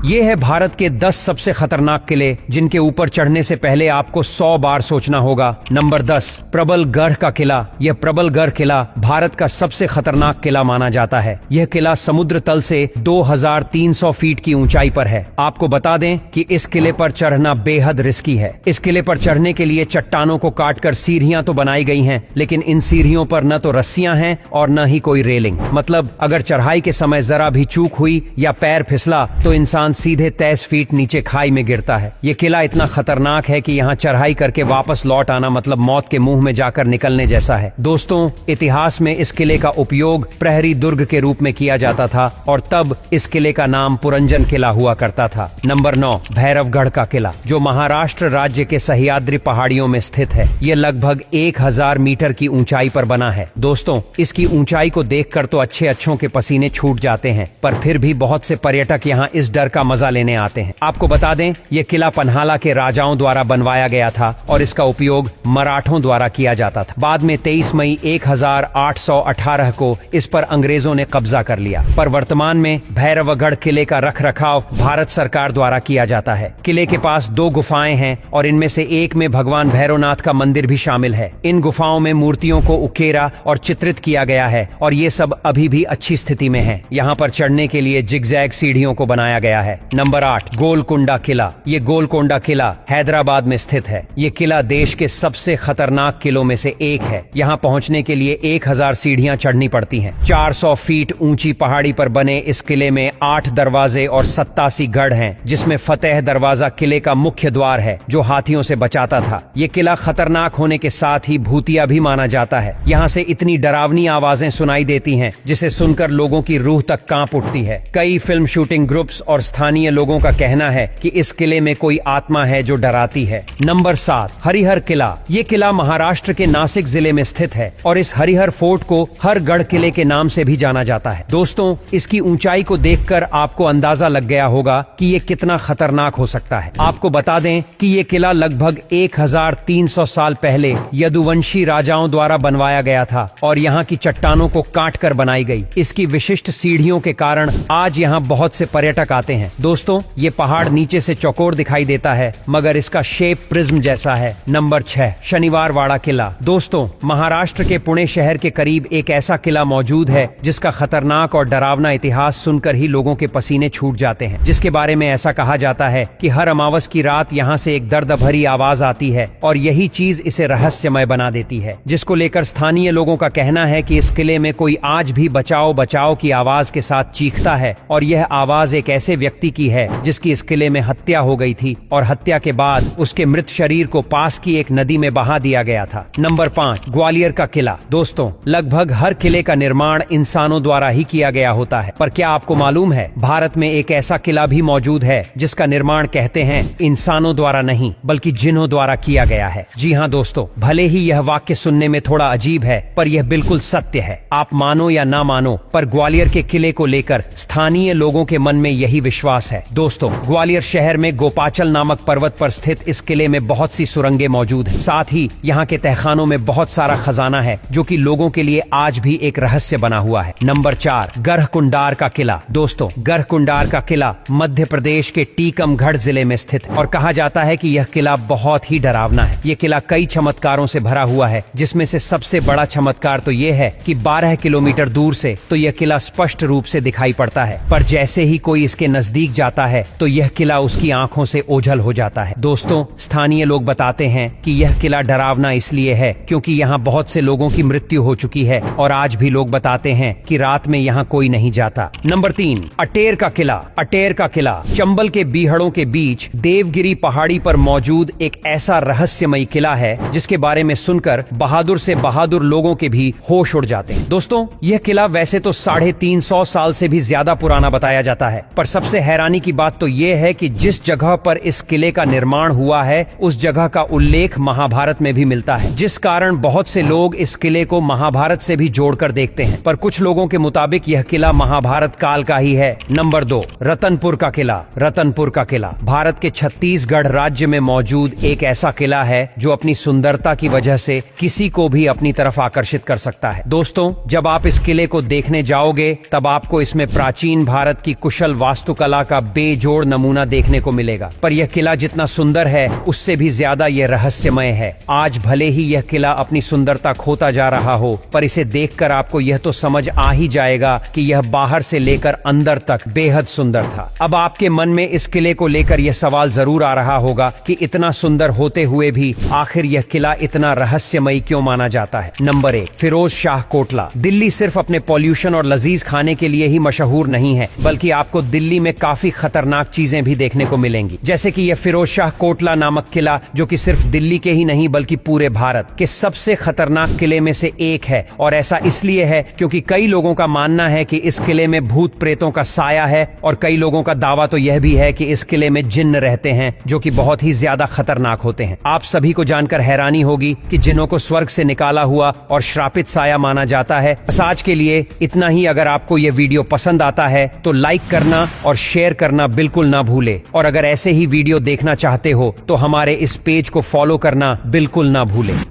ये है भारत के 10 सबसे खतरनाक किले जिनके ऊपर चढ़ने से पहले आपको 100 बार सोचना होगा। नंबर 10, प्रबलगढ़ का किला। यह प्रबलगढ़ किला भारत का सबसे खतरनाक किला माना जाता है। यह किला समुद्र तल से 2300 फीट की ऊंचाई पर है। आपको बता दें कि इस किले पर चढ़ना बेहद रिस्की है। इस किले पर चढ़ने के लिए चट्टानों को काटकर सीढ़ियां तो बनाई गई हैं, लेकिन इन सीढ़ियों पर न तो रस्सियां हैं और न ही कोई रेलिंग। मतलब अगर चढ़ाई के समय जरा भी चूक हुई या पैर फिसला तो इंसान सीधे 23 फीट नीचे खाई में गिरता है। ये किला इतना खतरनाक है कि यहाँ चढ़ाई करके वापस लौट आना मतलब मौत के मुंह में जाकर निकलने जैसा है। दोस्तों, इतिहास में इस किले का उपयोग प्रहरी दुर्ग के रूप में किया जाता था और तब इस किले का नाम पुरंजन किला हुआ करता था। नंबर 9, भैरवगढ़ का किला, जो महाराष्ट्र राज्य के सह्याद्री पहाड़ियों में स्थित है। यह लगभग 1000 मीटर की ऊंचाई पर बना है। दोस्तों, इसकी ऊंचाई को देखकर तो अच्छों के पसीने छूट जाते हैं, पर फिर भी बहुत से पर्यटक यहाँ इस डर का मजा लेने आते हैं। आपको बता दें, यह किला पन्हाला के राजाओं द्वारा बनवाया गया था और इसका उपयोग मराठों द्वारा किया जाता था। बाद में 23 मई 1818 को इस पर अंग्रेजों ने कब्जा कर लिया, पर वर्तमान में भैरवगढ़ किले का रखरखाव भारत सरकार द्वारा किया जाता है। किले के पास 2 गुफाएं हैं और इनमें से एक में भगवान भैरवनाथ का मंदिर भी शामिल है। इन गुफाओं में मूर्तियों को उकेरा और चित्रित किया गया है और ये सब अभी भी अच्छी स्थिति में है। यहाँ पर चढ़ने के लिए जिगजैग सीढ़ियों को बनाया गया है। नंबर 8, गोलकुंडा किला। ये गोलकुंडा किला हैदराबाद में स्थित है। ये किला देश के सबसे खतरनाक किलों में से एक है। यहाँ पहुँचने के लिए 1000 सीढ़ियां चढ़नी पड़ती हैं। 400 फीट ऊंची पहाड़ी पर बने इस किले में 8 दरवाजे और 87 गढ़ हैं, जिसमें फतेह दरवाजा किले का मुख्य द्वार है जो हाथियों से बचाता था। ये किला खतरनाक होने के साथ ही भूतिया भी माना जाता है। यहाँ से इतनी डरावनी आवाजें सुनाई देती हैं जिसे सुनकर लोगों की रूह तक कांप उठती है। कई फिल्म शूटिंग ग्रुप्स और स्थानीय लोगों का कहना है कि इस किले में कोई आत्मा है जो डराती है। नंबर 7, हरिहर किला। ये किला महाराष्ट्र के नासिक जिले में स्थित है और इस हरिहर फोर्ट को हरगढ़ किले के नाम से भी जाना जाता है। दोस्तों, इसकी ऊंचाई को देखकर आपको अंदाजा लग गया होगा कि ये कितना खतरनाक हो सकता है। आपको बता दें कि ये किला लगभग 1300 साल पहले यदुवंशी राजाओं द्वारा बनवाया गया था और यहाँ की चट्टानों को काटकर बनाई गई। इसकी विशिष्ट सीढ़ियों के कारण आज यहाँ बहुत से पर्यटक आते हैं। दोस्तों, ये पहाड़ नीचे से चौकोर दिखाई देता है, मगर इसका शेप प्रिज्म जैसा है। नंबर 6, शनिवार वाड़ा किला। दोस्तों, महाराष्ट्र के पुणे शहर के करीब एक ऐसा किला मौजूद है जिसका खतरनाक और डरावना इतिहास सुनकर ही लोगों के पसीने छूट जाते हैं। जिसके बारे में ऐसा कहा जाता है कि हर अमावस की रात यहाँ से एक दर्द भरी आवाज आती है और यही चीज इसे रहस्यमय बना देती है, जिसको लेकर स्थानीय लोगों का कहना है कि इस किले में कोई आज भी बचाओ बचाओ की आवाज के साथ चीखता है और यह आवाज एक ऐसे व्यक्ति की है जिसकी इस किले में हत्या हो गई थी और हत्या के बाद उसके मृत शरीर को पास की एक नदी में बहा दिया गया था। नंबर 5, ग्वालियर का किला। दोस्तों, लगभग हर किले का निर्माण इंसानों द्वारा ही किया गया होता है, पर क्या आपको मालूम है भारत में एक ऐसा किला भी मौजूद है जिसका निर्माण कहते हैं इंसानों द्वारा नहीं बल्कि जिन्हों द्वारा किया गया है। जी हाँ दोस्तों, भले ही यह वाक्य सुनने में थोड़ा अजीब है, पर यह बिल्कुल सत्य है। आप मानो या ना मानो, पर ग्वालियर के किले को लेकर स्थानीय लोगों के मन में यही विश्वास है। दोस्तों, ग्वालियर शहर में गोपाचल नामक पर्वत पर स्थित इस किले में बहुत सी सुरंगें मौजूद हैं। साथ ही यहाँ के तहखानों में बहुत सारा खजाना है जो कि लोगों के लिए आज भी एक रहस्य बना हुआ है। नंबर 4, गढ़कुंडार का किला। दोस्तों, गढ़कुंडार का किला मध्य प्रदेश के टीकमगढ़ जिले में स्थित है और कहा जाता है कि यह किला बहुत ही डरावना है। यह किला कई चमत्कारों से भरा हुआ है, जिसमें से सबसे बड़ा चमत्कार तो यह है कि 12 किलोमीटर दूर से तो यह किला स्पष्ट रूप से दिखाई पड़ता है, पर जैसे ही कोई इसके नजदीक जाता है तो यह किला उसकी आंखों से ओझल हो जाता है। दोस्तों, स्थानीय लोग बताते हैं कि यह किला डरावना इसलिए है क्योंकि यहाँ बहुत से लोगों की मृत्यु हो चुकी है और आज भी लोग बताते हैं कि रात में यहाँ कोई नहीं जाता। नंबर 3, अटेर का किला। अटेर का किला चंबल के बीहड़ों के बीच देवगिरी पहाड़ी पर मौजूद एक ऐसा रहस्यमयी किला है जिसके बारे में सुनकर बहादुर से बहादुर लोगों के भी होश उड़ जाते हैं। दोस्तों, यह किला वैसे तो 350 साल से भी ज्यादा पुराना बताया जाता है, पर सबसे हैरानी की बात तो यह है कि जिस जगह पर इस किले का निर्माण हुआ है उस जगह का उल्लेख महाभारत में भी मिलता है, जिस कारण बहुत से लोग इस किले को महाभारत से भी जोड़कर देखते हैं, पर कुछ लोगों के मुताबिक यह किला महाभारत काल का ही है। नंबर 2, रतनपुर का किला। रतनपुर का किला भारत के छत्तीसगढ़ राज्य में मौजूद एक ऐसा किला है जो अपनी सुंदरता की वजह से किसी को भी अपनी तरफ आकर्षित कर सकता है। दोस्तों, जब आप इस किले को देखने जाओगे तब आपको इसमें प्राचीन भारत की कुशल वास्तुकला कला का बेजोड़ नमूना देखने को मिलेगा। पर यह किला जितना सुंदर है उससे भी ज्यादा यह रहस्यमय है। आज भले ही यह किला अपनी सुंदरता खोता जा रहा हो, पर इसे देखकर आपको यह तो समझ आ ही जाएगा कि यह बाहर से लेकर अंदर तक बेहद सुंदर था। अब आपके मन में इस किले को लेकर यह सवाल जरूर आ रहा होगा कि इतना सुंदर होते हुए भी आखिर यह किला इतना रहस्यमयी क्यों माना जाता है। नंबर 1, फिरोज शाह कोटला। दिल्ली सिर्फ अपने पॉल्यूशन और लजीज खाने के लिए ही मशहूर नहीं है, बल्कि आपको दिल्ली में काफी खतरनाक चीजें भी देखने को मिलेंगी। जैसे कि यह फिरोज शाह कोटला नामक किला, जो कि सिर्फ दिल्ली के ही नहीं बल्कि पूरे भारत के सबसे खतरनाक किले में से एक है। और ऐसा इसलिए है क्योंकि कई लोगों का मानना है कि इस किले में भूत प्रेतों का साया है, और कई लोगों का दावा तो यह भी है कि इस किले में जिन्न रहते हैं, जो कि बहुत ही ज्यादा खतरनाक होते हैं। आप सभी को जानकर हैरानी होगी कि जिन्नों को स्वर्ग से निकाला हुआ और श्रापित साया माना जाता है। बस आज के लिए इतना ही। अगर आपको यह वीडियो पसंद आता है तो लाइक करना और शेयर करना बिल्कुल ना भूले, और अगर ऐसे ही वीडियो देखना चाहते हो तो हमारे इस पेज को फॉलो करना बिल्कुल ना भूले।